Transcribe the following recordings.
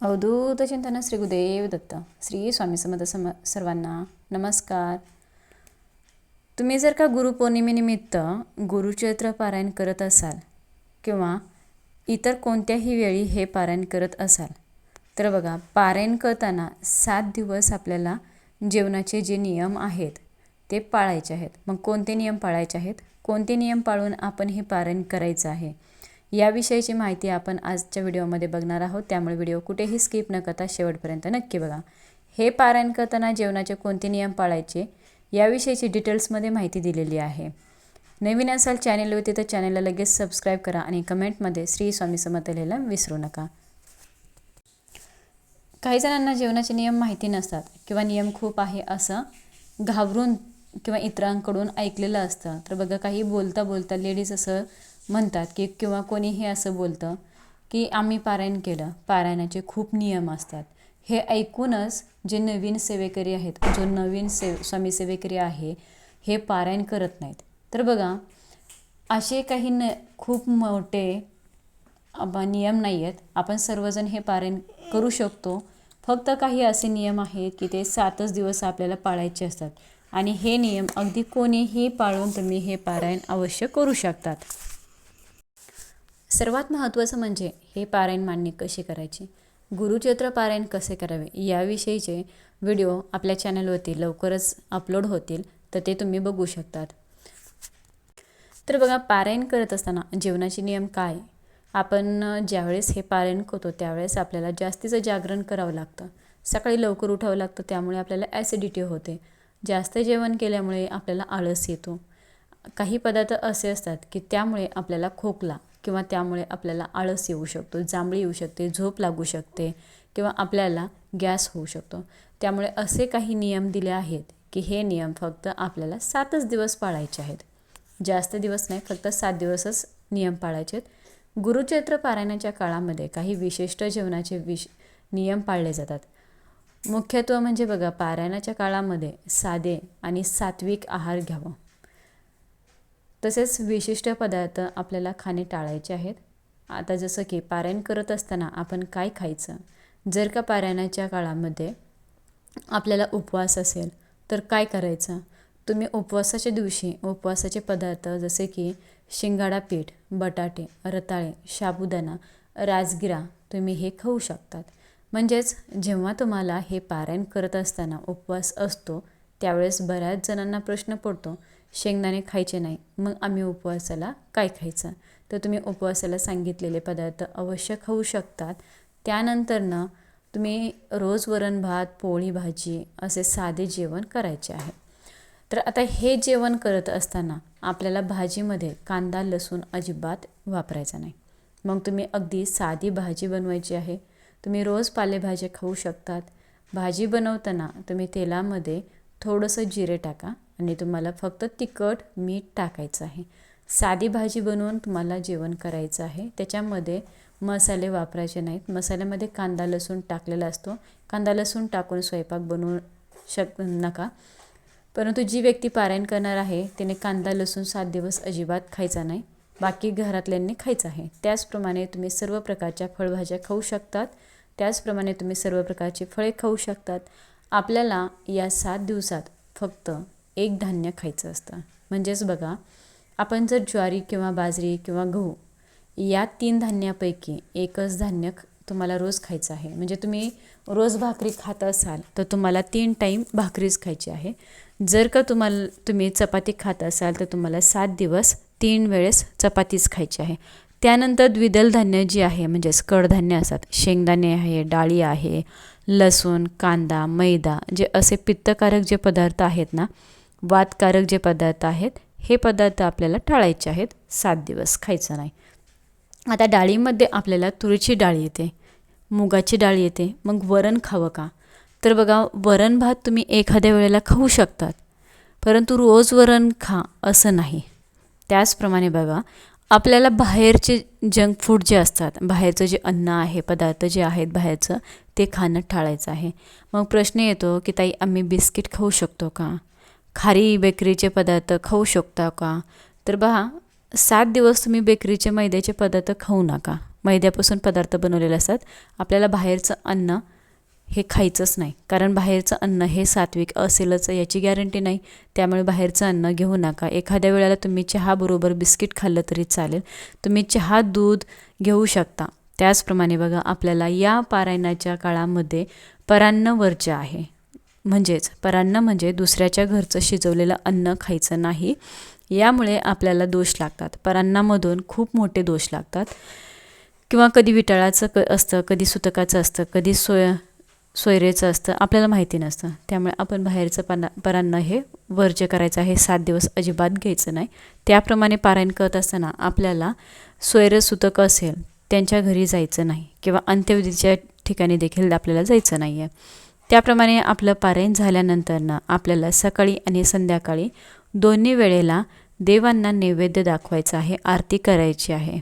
अवधूत चिंतन श्री गुरुदेव दत्त. श्री स्वामी समर्थ सर्वांना नमस्कार. तुम्ही जर का गुरुपौर्णिमेनिमित्त गुरुचरित्र पारायण करत असाल किंवा इतर कोणत्याही वेळी हे पारायण करत असाल तर बघा, पारायण करताना 7 दिवस आपल्याला जेवणाचे जे नियम आहेत ते पाळायचे आहेत. मग कोणते नियम पाळायचे आहेत, कोणते नियम पाळून आपण हे पारायण करायचं आहे, याविषयीची माहिती आपण आजच्या व्हिडिओमध्ये बघणार आहोत. त्यामुळे व्हिडिओ कुठेही स्किप न करता शेवटपर्यंत नक्की बघा. हे पारायण करताना जेवणाचे कोणते नियम पाळायचे याविषयीची डिटेल्समध्ये माहिती दिलेली आहे. नवीन असाल चॅनेलवरती तर चॅनेलला लगेच सबस्क्राईब करा आणि कमेंटमध्ये श्री स्वामी समर्थ लिहायला विसरू नका. काही जणांना जेवणाचे नियम माहिती नसतात किंवा नियम खूप आहे असं घाबरून किंवा इतरांकडून ऐकलेलं असतं. तर बघा, काही बोलता बोलता लेडीज असं म्हणतात की किंवा कोणीही असं बोलतं की आम्ही पारायण केलं, पारायणाचे खूप नियम असतात. हे ऐकूनच जे नवीन सेवेकरी आहेत, जो नवीन स्वामी सेवेकरी आहे, हे पारायण करत नाहीत. तर बघा, असे काही खूप मोठे नियम नाही आहेत. आपण सर्वजण हे पारायण करू शकतो. फक्त काही असे नियम आहेत की ते 7च दिवस आपल्याला पाळायचे असतात आणि हे नियम अगदी कोणीही पाळून तुम्ही हे पारायण अवश्य करू शकतात. सर्वात महत्त्वाचं म्हणजे हे पारायण मांडणी कशी करायची, गुरुचरित्र पारायण कसे करावे याविषयीचे व्हिडिओ आपल्या चॅनलवरती लवकरच अपलोड होतील, तर ते तुम्ही बघू शकतात. तर बघा, पारायण करत असताना जेवणाचे नियम काय. आपण ज्यावेळेस हे पारायण करतो त्यावेळेस आपल्याला जास्तीचं जागरण करावं लागतं. सकाळी लवकर उठावं लागतं, त्यामुळे आपल्याला ॲसिडिटी होते. जास्त जेवण केल्यामुळे आपल्याला आळस येतो. काही पदार्थ असे असतात की त्यामुळे आपल्याला खोकला किंवा त्यामुळे आपल्याला आळस येऊ शकतो, जांभळी येऊ शकते, झोप लागू शकते किंवा आपल्याला गॅस होऊ शकतो. त्यामुळे असे काही नियम दिले आहेत की हे नियम फक्त आपल्याला 7च दिवस पाळायचे आहेत. जास्त दिवस नाही, फक्त 7 दिवसच नियम पाळायचे आहेत. गुरुचरित्र पारायणाच्या काळामध्ये काही विशिष्ट जेवणाचे नियम पाळले जातात. मुख्यत्व म्हणजे बघा, पारायणाच्या काळामध्ये साधे आणि सात्विक आहार घ्यावा. तसेच विशिष्ट पदार्थ आपल्याला खाणे टाळायचे आहेत. आता जसं की पारायण करत असताना आपण काय खायचं, जर का पारायणाच्या काळामध्ये आपल्याला उपवास असेल तर काय करायचं. तुम्ही उपवासाच्या दिवशी उपवासाचे पदार्थ जसे की शिंगाडा पीठ, बटाटे, रताळे, साबुदाणा, राजगिरा तुम्ही हे खाऊ शकतात. म्हणजेच जेव्हा तुम्हाला हे पारायण करत असताना उपवास असतो त्यावेळेस बऱ्याच जणांना प्रश्न पडतो, शेंगदाणे खायचे नाही, मग आम्ही उपवासाला काय खायचं. तर तुम्ही उपवासाला सांगितलेले पदार्थ अवश्य खाऊ शकतात. त्यानंतरनं तुम्ही रोज वरण भात, पोळी भाजी असे साधे जेवण करायचे आहे. तर आता हे जेवण करत असताना आपल्याला भाजीमध्ये कांदा लसूण अजिबात वापरायचा नाही. मग तुम्ही अगदी साधी भाजी बनवायची आहे. तुम्ही रोज पालेभाज्या खाऊ शकतात. भाजी बनवताना तुम्ही तेलामध्ये थोडंसं जिरे टाका आणि तुम्हाला फक्त तिखट मीठ टाकायचं आहे. साधी भाजी बनवून तुम्हाला जेवण करायचं आहे. त्याच्यामध्ये मसाले वापरायचे नाहीत. मसाल्यामध्ये कांदा लसूण टाकलेला असतो. कांदा लसूण टाकून स्वयंपाक बनवू नका. परंतु जी व्यक्ती पारायण करणार आहे तिने कांदा लसूण 7 दिवस अजिबात खायचा नाही. बाकी घरातल्यांनी खायचं आहे. त्याचप्रमाणे तुम्ही सर्व प्रकारच्या फळभाज्या खाऊ शकतात. त्याचप्रमाणे तुम्ही सर्व प्रकारची फळे खाऊ शकतात. आपल्याला या 7 दिवसात फक्त एक धान्य खायचं असतं. म्हणजेच बघा, आपण जर ज्वारी किंवा बाजरी किंवा गहू या 3 धान्यापैकी एकच धान्य तुम्हाला रोज खायचं आहे. म्हणजे तुम्ही रोज भाकरी खात असाल तर तुम्हाला 3 टाईम भाकरीच खायची आहे. जर का तुम्ही चपाती खात असाल तर तुम्हाला 7 दिवस 3 वेळेस चपातीच खायची आहे. त्यानंतर द्विदल धान्य जी आहे, म्हणजेच कडधान्य असतात, शेंगदाणे आहे, डाळी आहे, लसूण, कांदा, मैदा, जे असे पित्तकारक जे पदार्थ आहेत ना, वातकारक जे पदार्थ आहेत, हे पदार्थ आपल्याला टाळायचे आहेत. 7 दिवस खायचं नाही. आता डाळीमध्ये आपल्याला तुरीची डाळ येते, मुगाची डाळ येते. मग वरण खावं का, तर बघा, वरण भात तुम्ही एखाद्या वेळेला खाऊ शकतात, परंतु रोज वरण खा असं नाही. त्याचप्रमाणे बघा, आपल्याला बाहेरचे जंक फूड जे असतात, बाहेरचं जे अन्न आहे, पदार्थ जे आहेत बाहेरचं, ते खाणं टाळायचं आहे. मग प्रश्न येतो की ताई, आम्ही बिस्किट खाऊ शकतो का, खारी बेकरीचे पदार्थ खाऊ शकता का. तर बघा, 7 दिवस तुम्ही बेकरीचे मैद्याचे पदार्थ खाऊ नका. मैद्यापासून पदार्थ बनवलेले असतात. आपल्याला बाहेरचं अन्न हे खायचंच नाही, कारण बाहेरचं अन्न हे सात्विक असेलच याची गॅरंटी नाही. त्यामुळे बाहेरचं अन्न घेऊ नका. एखाद्या वेळेला तुम्ही चहाबरोबर बिस्किट खाल्लं तरी चालेल. तुम्ही चहा दूध घेऊ शकता. त्याचप्रमाणे बघा, आपल्याला या पारायणाच्या काळामध्ये परान्न वर्ज्य आहे. म्हणजेच परान्न म्हणजे दुसऱ्याच्या घरचं शिजवलेलं अन्न खायचं नाही. यामुळे आपल्याला दोष लागतात. परान्नामधून खूप मोठे दोष लागतात. किंवा कधी विटाळाचं असतं, कधी सुतकाचं असतं, कधी सोयरेचं असतं, आपल्याला माहिती नसतं. त्यामुळे आपण बाहेरचं परान्न हे वर्ज्य करायचं आहे. 7 दिवस अजिबात घ्यायचं नाही. त्याप्रमाणे पारायण करत असताना आपल्याला सोयरं सुतक असेल त्यांच्या घरी जायचं नाही, किंवा अंत्यविधीच्या ठिकाणी देखील आपल्याला जायचं नाही आहे. त्याप्रमाणे आपलं पारायण झाल्यानंतर आपल्याला सकाळी आणि संध्याकाळी दोन्ही वेळेला देवांना नैवेद्य दाखवायचा आहे, आरती करायची आहे.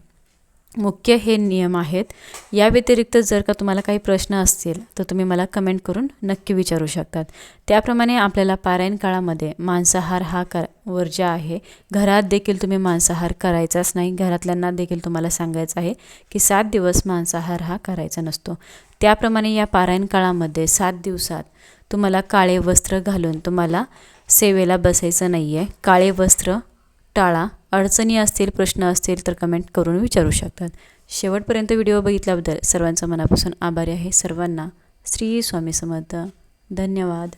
मुख्य हे नियम आहेत. या व्यतिरिक्त जर का तुम्हाला काही प्रश्न असतील तर तुम्ही मला कमेंट करून नक्की विचारू शकतात. त्याप्रमाणे आपल्याला पारायण काळामध्ये मांसाहार हा वर्ज्य आहे. घरात देखील तुम्ही मांसाहार करायचाच नाही. घरातल्यांना देखील तुम्हाला सांगायचं आहे की 7 दिवस मांसाहार हा करायचा नसतो. त्याप्रमाणे या पारायण काळामध्ये 7 दिवसात तुम्हाला काळे वस्त्र घालून तुम्हाला सेवेला बसायचं नाही आहे. काळे वस्त्र टाळा. अडचणी असतील, प्रश्न असतील तर कमेंट करून विचारू शकतात. शेवटपर्यंत व्हिडिओ बघितल्याबद्दल सर्वांचं मनापासून आभारी आहे. सर्वांना श्री स्वामी समर्थ. धन्यवाद.